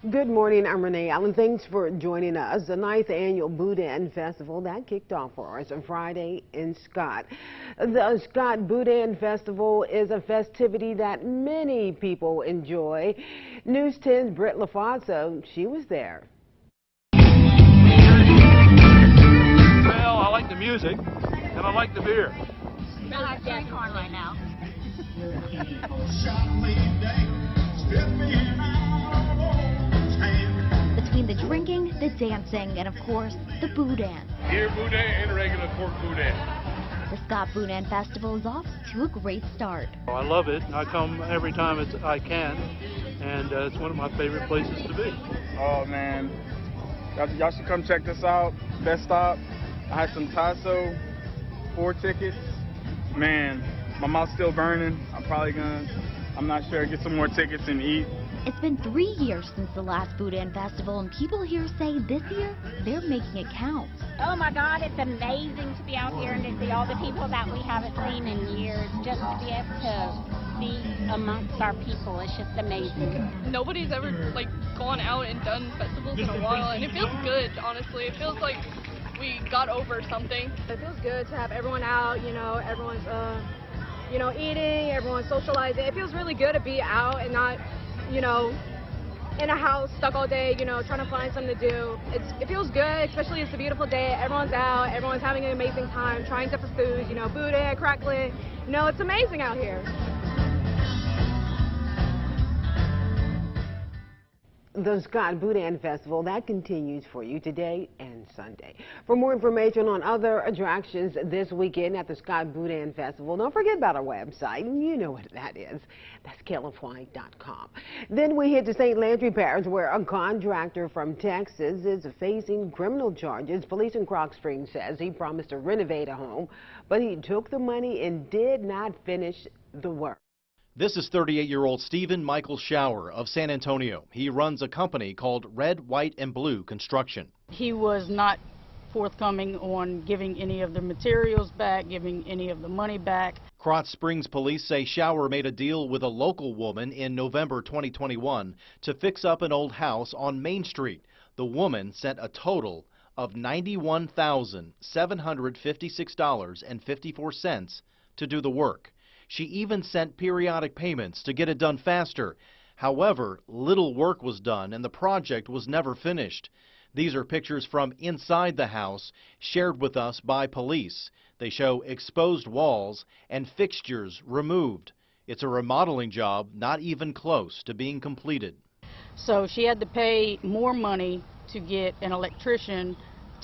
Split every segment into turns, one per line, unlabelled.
Good morning, I'm Renee Allen. Thanks for joining us. The 9th annual Boudin Festival that kicked off for us on Friday in Scott. The Scott Boudin Festival is a festivity that many people enjoy. News 10's Britt LaFazzo, she was there.
Well, I like the music and I like the beer.
I have gas on right now.
Between the drinking, the dancing, and of course, the boudin.
Beer boudin and regular pork boudin.
The Scott Boudin Festival is off to a great start.
I love it. I come every time I can, and it's one of my favorite places to be.
Oh man, y'all should come check this out. Best stop. I had some Tasso, 4 tickets. Man, my mouth's still burning. I'm not sure, get some more tickets and eat.
It's been 3 years since the last Boudin Festival, and people here say this year they're making it count.
Oh my God, it's amazing to be out here and to see all the people that we haven't seen in years. Just to be able to be amongst our people, it's just amazing.
Nobody's ever gone out and done festivals in a while, and it feels good, honestly. It feels like we got over something.
It feels good to have everyone out, everyone's eating, everyone's socializing. It feels really good to be out and not in a house stuck all day, trying to find something to do. It feels good, especially it's a beautiful day. Everyone's out, everyone's having an amazing time, trying different foods, boudin, crackling. It's amazing out here.
The Scott Boudin Festival that continues for you today and Sunday. For more information on other attractions this weekend at the Scott Boudin Festival, don't forget about our website. You know what that is. That's KLFY.com. Then we head to St. Landry Parish, where a contractor from Texas is facing criminal charges. Police in Croc Springs says he promised to renovate a home, but he took the money and did not finish the work.
This is 38-year-old Stephen Michael Shower of San Antonio. He runs a company called Red, White, and Blue Construction.
He was not forthcoming on giving any of the materials back, giving any of the money back.
Croc Springs police say Shower made a deal with a local woman in November 2021 to fix up an old house on Main Street. The woman sent a total of $91,756.54 to do the work. She even sent periodic payments to get it done faster. However, little work was done and the project was never finished. These are pictures from inside the house shared with us by police. They show exposed walls and fixtures removed. It's a remodeling job not even close to being completed.
So she had to pay more money to get an electrician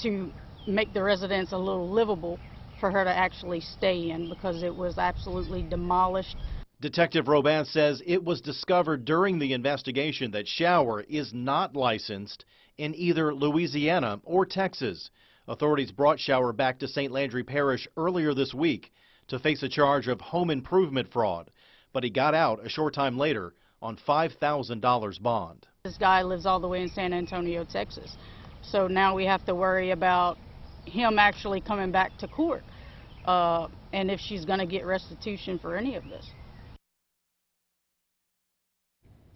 to make the residence a little livable for her to actually stay in, because it was absolutely demolished.
Detective Robin says it was discovered during the investigation that Shower is not licensed in either Louisiana or Texas. Authorities brought Shower back to St. Landry Parish earlier this week to face a charge of home improvement fraud, but he got out a short time later on $5,000 bond.
This guy lives all the way in San Antonio, Texas, so now we have to worry about him actually coming back to court, and if she's going to get restitution for any of this.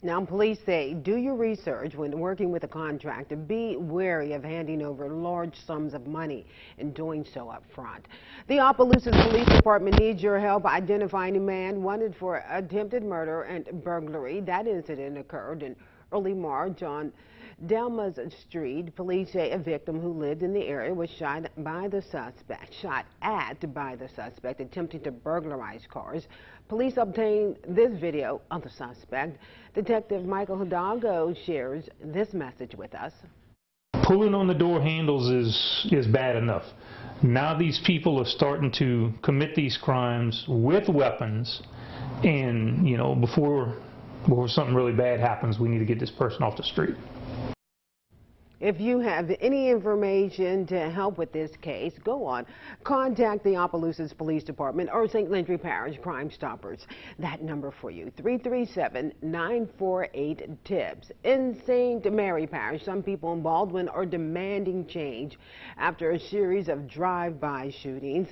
Now, police say do your research when working with a contractor. Be wary of handing over large sums of money and doing so up front. The Opelousas Police Department needs your help identifying a man wanted for attempted murder and burglary. That incident occurred in early March on Delmas Street. Police say a victim who lived in the area was shot at by the suspect attempting to burglarize cars. Police obtained this video of the suspect. Detective Michael Hidalgo shares this message with us.
Pulling on the door handles is bad enough. Now these people are starting to commit these crimes with weapons, and before something really bad happens, we need to get this person off the street.
If you have any information to help with this case, go on. Contact the Opelousas Police Department or St. Landry Parish Crime Stoppers. That number for you, 337-948-TIPS. In St. Mary Parish, some people in Baldwin are demanding change after a series of drive-by shootings.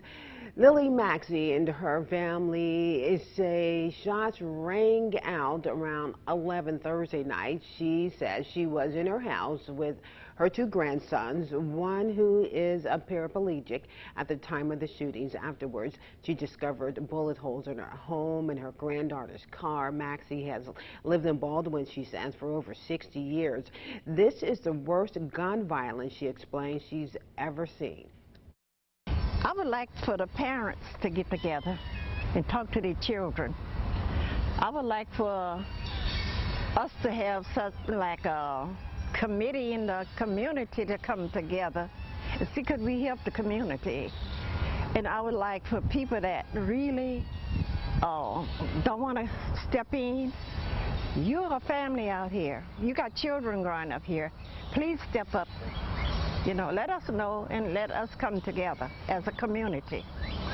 Lily Maxey and her family say shots rang out around 11 Thursday night. She says she was in her house with her two grandsons, one who is a paraplegic, at the time of the shootings. Afterwards, she discovered bullet holes in her home and her granddaughter's car. Maxey has lived in Baldwin, she says, for over 60 years. This is the worst gun violence, she explains, she's ever seen.
I would like for the parents to get together and talk to their children. I would like for us to have such like a committee in the community to come together and see could we help the community. And I would like for people that really don't want to step in. You're a family out here. You got children growing up here. Please step up. You know, let us know and let us come together as a community.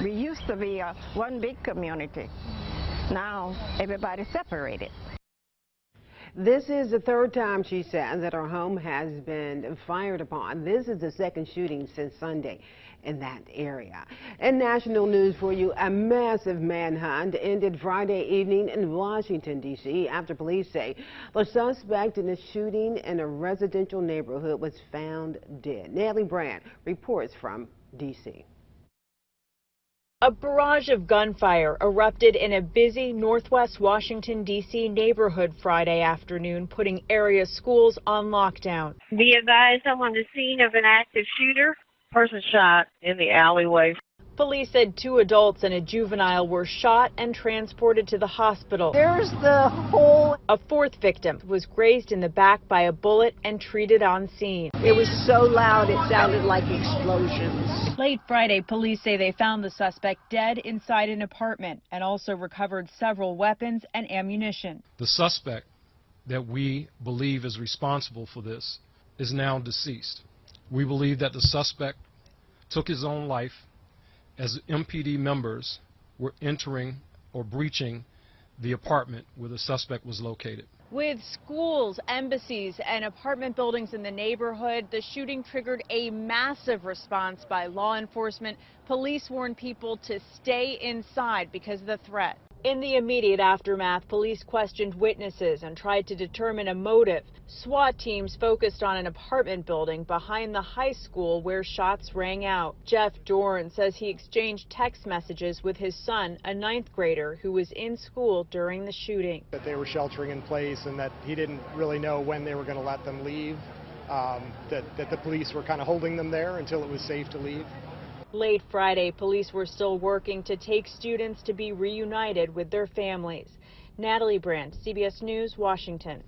We used to be one big community. Now everybody's separated.
This is the third time, she says, that her home has been fired upon. This is the second shooting since Sunday in that area. In national news for you, a massive manhunt ended Friday evening in Washington, D.C. after police say the suspect in a shooting in a residential neighborhood was found dead. Natalie Brand reports from D.C.
A barrage of gunfire erupted in a busy northwest Washington, D.C. neighborhood Friday afternoon, putting area schools on lockdown.
Be advised, I'm on the scene of an active shooter. Person shot in the alleyway.
Police said 2 adults and a juvenile were shot and transported to the hospital.
There's the whole...
A fourth victim was grazed in the back by a bullet and treated on scene.
It was so loud it sounded like explosions.
Late Friday, police say they found the suspect dead inside an apartment and also recovered several weapons and ammunition.
The suspect that we believe is responsible for this is now deceased. We believe that the suspect took his own life as MPD members were entering or breaching the apartment where the suspect was located.
With schools, embassies, and apartment buildings in the neighborhood, the shooting triggered a massive response by law enforcement. Police warned people to stay inside because of the threat. In the immediate aftermath, police questioned witnesses and tried to determine a motive. SWAT teams focused on an apartment building behind the high school where shots rang out. Jeff Dorn says he exchanged text messages with his son, a 9th grader, who was in school during the shooting.
That they were sheltering in place and that he didn't really know when they were going to let them leave, that the police were kind of holding them there until it was safe to leave.
Late Friday, police were still working to take students to be reunited with their families. Natalie Brandt, CBS News, Washington.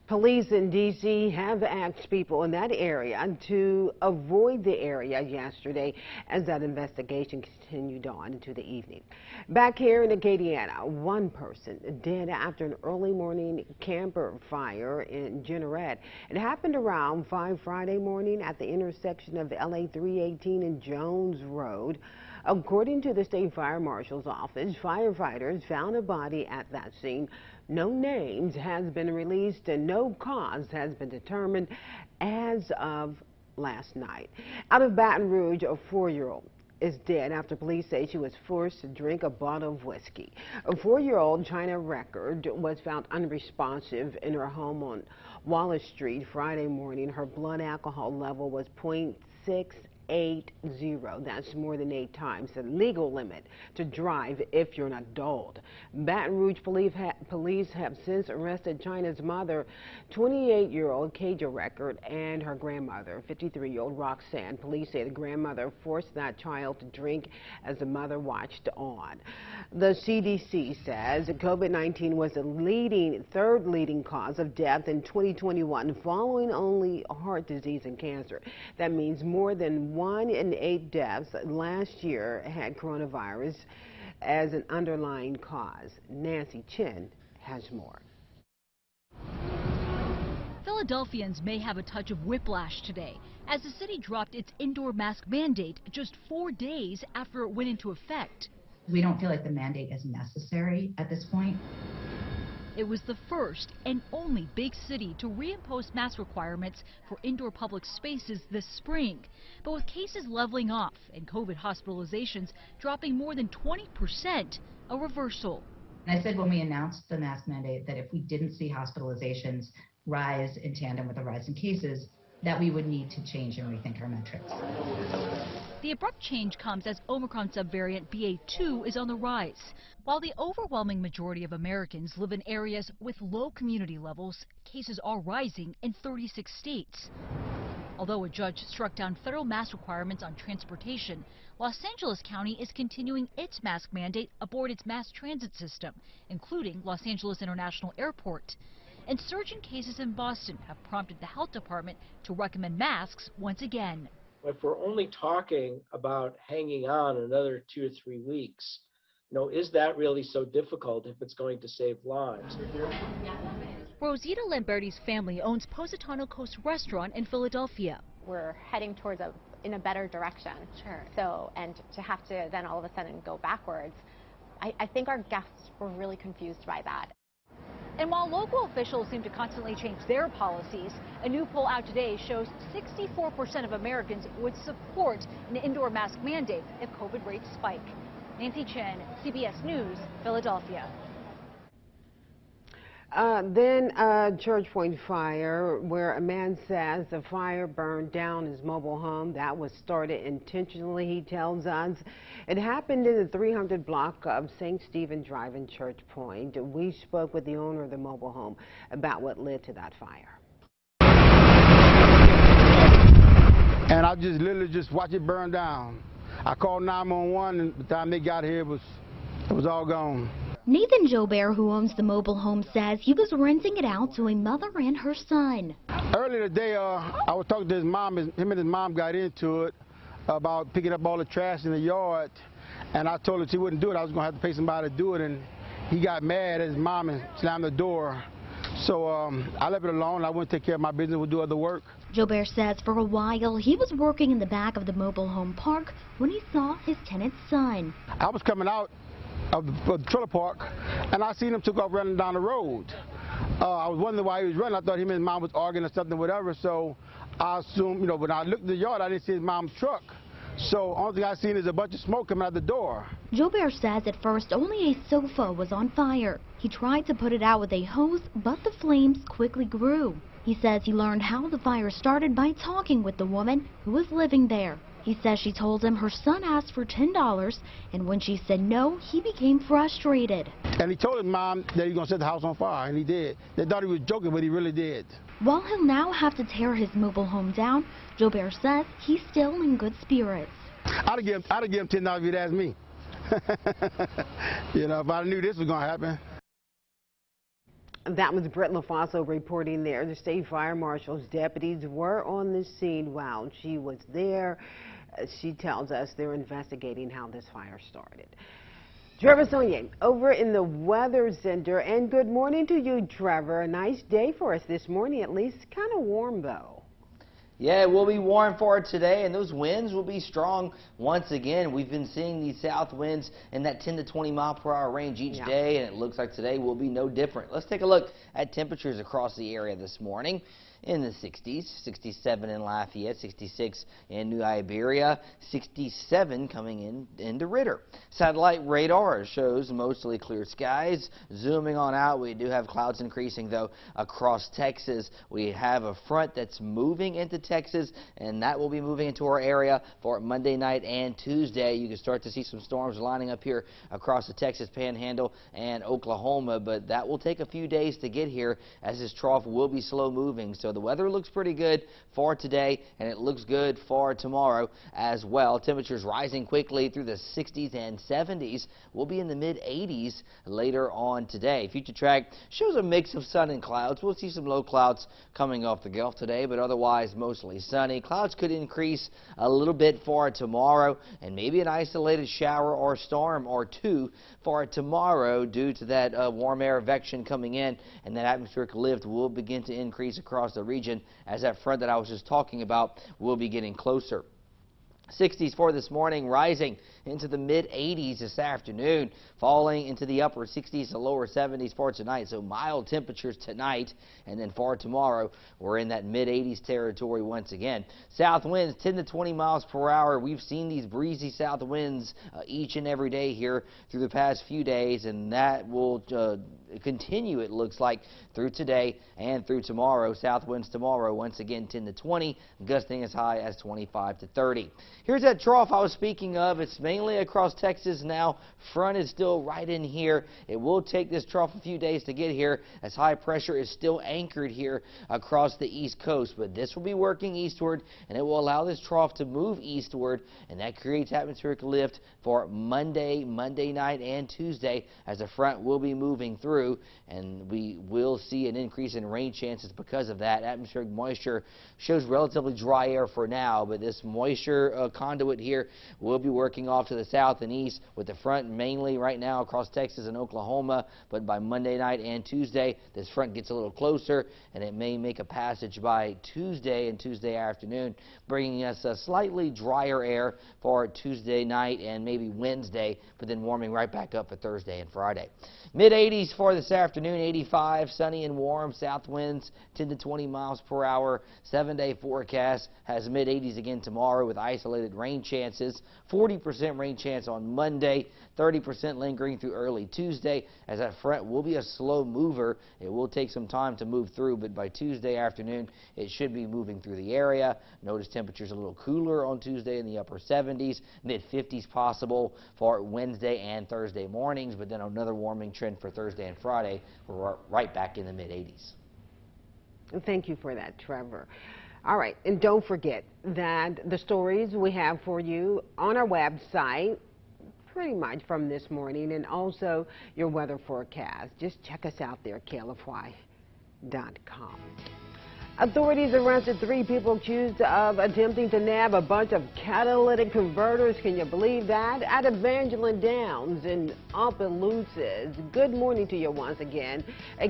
Police in D.C. have asked people in that area to avoid the area yesterday as that investigation continued on into the evening. Back here in Acadiana, one person dead after an early morning camper fire in Jeanerette. It happened around 5 Friday morning at the intersection of LA 318 and Jones Road. According to the state fire marshal's office, firefighters found a body at that scene. No names has been released and no cause has been determined as of last night. Out of Baton Rouge, a 4-year-old is dead after police say she was forced to drink a bottle of whiskey. A 4-year-old China Record was found unresponsive in her home on Wallace Street Friday morning. Her blood alcohol level was 0.680. That's more than 8 times the legal limit to drive if you're an adult. Baton Rouge police have since arrested China's mother, 28-year-old Kaja Record, and her grandmother, 53-year-old Roxanne. Police say the grandmother forced that child to drink as the mother watched on. The CDC says COVID-19 was the third leading cause of death in 2021, following only heart disease and cancer. That means more than 1 in 8 deaths last year had coronavirus as an underlying cause. Nancy Chin has more.
Philadelphians may have a touch of whiplash today as the city dropped its indoor mask mandate just 4 days after it went into effect.
We don't feel like the mandate is necessary at this point.
It was the first and only big city to reimpose mask requirements for indoor public spaces this spring. But with cases leveling off and COVID hospitalizations dropping more than 20%, a reversal.
And I said when we announced the mask mandate that if we didn't see hospitalizations rise in tandem with the rise in cases, that we would need to change and rethink our metrics.
The abrupt change comes as Omicron subvariant BA.2 is on the rise. While the overwhelming majority of Americans live in areas with low community levels, cases are rising in 36 states. Although a judge struck down federal mask requirements on transportation, Los Angeles County is continuing its mask mandate aboard its mass transit system, including Los Angeles International Airport. And surging cases in Boston have prompted the health department to recommend masks once again.
If we're only talking about hanging on another 2 or 3 weeks, is that really so difficult if it's going to save lives?
Rosita Lamberti's family owns Positano Coast Restaurant in Philadelphia.
We're heading towards in a better direction. Sure. So, and to have to then all of a sudden go backwards, I think our guests were really confused by that.
And while local officials seem to constantly change their policies, a new poll out today shows 64% of Americans would support an indoor mask mandate if COVID rates spike. Nancy Chen, CBS News, Philadelphia.
Then a Church Point fire where a man says the fire burned down his mobile home. That was started intentionally, he tells us. It happened in the 300 block of St. Stephen Drive in Church Point. We spoke with the owner of the mobile home about what led to that fire.
And I just literally just watched it burn down. I called 911 and by the time they got here it was all gone.
Nathan Jobert, who owns the mobile home, says he was renting it out to a mother and her son.
Earlier today, I was talking to his mom. Him and his mom got into it about picking up all the trash in the yard, and I told her she wouldn't do it. I was going to have to pay somebody to do it, and he got mad at his mom and slammed the door. So I left it alone. I went to take care of my business. We'll do other work.
Jobert says for a while he was working in the back of the mobile home park when he saw his tenant's son.
I was coming out of the trailer park, and I seen him took off running down the road. I was wondering why he was running. I thought him and his mom was arguing or something, whatever. So I assumed, when I looked at the yard, I didn't see his mom's truck. So only thing I seen is a bunch of smoke coming out the door.
Jobert says at first only a sofa was on fire. He tried to put it out with a hose, but the flames quickly grew. He says he learned how the fire started by talking with the woman who was living there. He says she told him her son asked for $10, and when she said no, he became frustrated.
And he told his mom that he was going to set the house on fire, and he did. They thought he was joking, but he really did.
While he'll now have to tear his mobile home down, Jobert says he's still in good spirits.
I'd have given him $10 if you'd asked me. If I knew this was going to happen.
That was Britt LaFaso reporting there. The state fire marshal's deputies were on the scene while she was there. She tells us they're investigating how this fire started. Trevor Sonye over in the Weather Center. And good morning to you, Trevor. A nice day for us this morning, at least. Kind of warm, though.
Yeah, it will be warm for it today, and those winds will be strong once again. We've been seeing these south winds in that 10 to 20 mile per hour range each day, and it looks like today will be no different. Let's take a look at temperatures across the area this morning. In the 60s, 67 in Lafayette, 66 in New Iberia, 67 coming into Ritter. Satellite radar shows mostly clear skies. Zooming on out, we do have clouds increasing, though, across Texas. We have a front that's moving into Texas, and that will be moving into our area for Monday night and Tuesday. You can start to see some storms lining up here across the Texas Panhandle and Oklahoma, but that will take a few days to get here as this trough will be slow moving. So the weather looks pretty good for today, and it looks good for tomorrow as well. Temperatures rising quickly through the 60s and 70s. We'll be in the mid-80s later on today. Future track shows a mix of sun and clouds. We'll see some low clouds coming off the Gulf today, but otherwise mostly sunny. Clouds could increase a little bit for tomorrow, and maybe an isolated shower or storm or two for tomorrow due to that warm air advection coming in, and that atmospheric lift will begin to increase across the region as that front that I was just talking about will be getting closer. 60s for this morning, rising into the mid-80s this afternoon, falling into the upper 60s to lower 70s for tonight. So mild temperatures tonight, and then for tomorrow, we're in that mid-80s territory once again. South winds 10 to 20 miles per hour. We've seen these breezy south winds each and every day here through the past few days, and that will continue, it looks like, through today and through tomorrow. South winds tomorrow, once again, 10 to 20, gusting as high as 25 to 30. Here's that trough I was speaking of. It's mainly across Texas now. Front is still right in here. It will take this trough a few days to get here, as high pressure is still anchored here across the East Coast. But this will be working eastward, and it will allow this trough to move eastward, and that creates atmospheric lift for Monday night, and Tuesday, as the front will be moving through, and we will see an increase in rain chances because of that. Atmospheric moisture shows relatively dry air for now, but this moisture conduit here will be working off to the south and east, with the front mainly right now across Texas and Oklahoma. But by Monday night and Tuesday, this front gets a little closer, and it may make a passage by Tuesday and Tuesday afternoon, bringing us a slightly drier air for Tuesday night and maybe Wednesday, but then warming right back up for Thursday and Friday. Mid-80s for this afternoon, 85, sunny and warm, south winds 10 to 20 miles per hour. 7-day forecast has mid-80s again tomorrow with isolated rain chances. 40% rain chance on Monday, 30% lingering through early Tuesday, as that front will be a slow mover. It will take some time to move through, but by Tuesday afternoon, it should be moving through the area. Notice temperatures a little cooler on Tuesday in the upper 70s, mid-50s possible for Wednesday and Thursday mornings, but then another warming trend for Thursday and Friday. We're right back in the mid-80s.
Thank you for that, Trevor. All right, and don't forget that the stories we have for you on our website, pretty much from this morning, and also your weather forecast. Just check us out there, KLFY.com. Authorities arrested 3 people accused of attempting to nab a bunch of catalytic converters. Can you believe that? At Evangeline Downs in Opelousas. Good morning to you once again.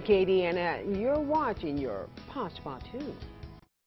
Katie, and you're watching your Pop Spot 2.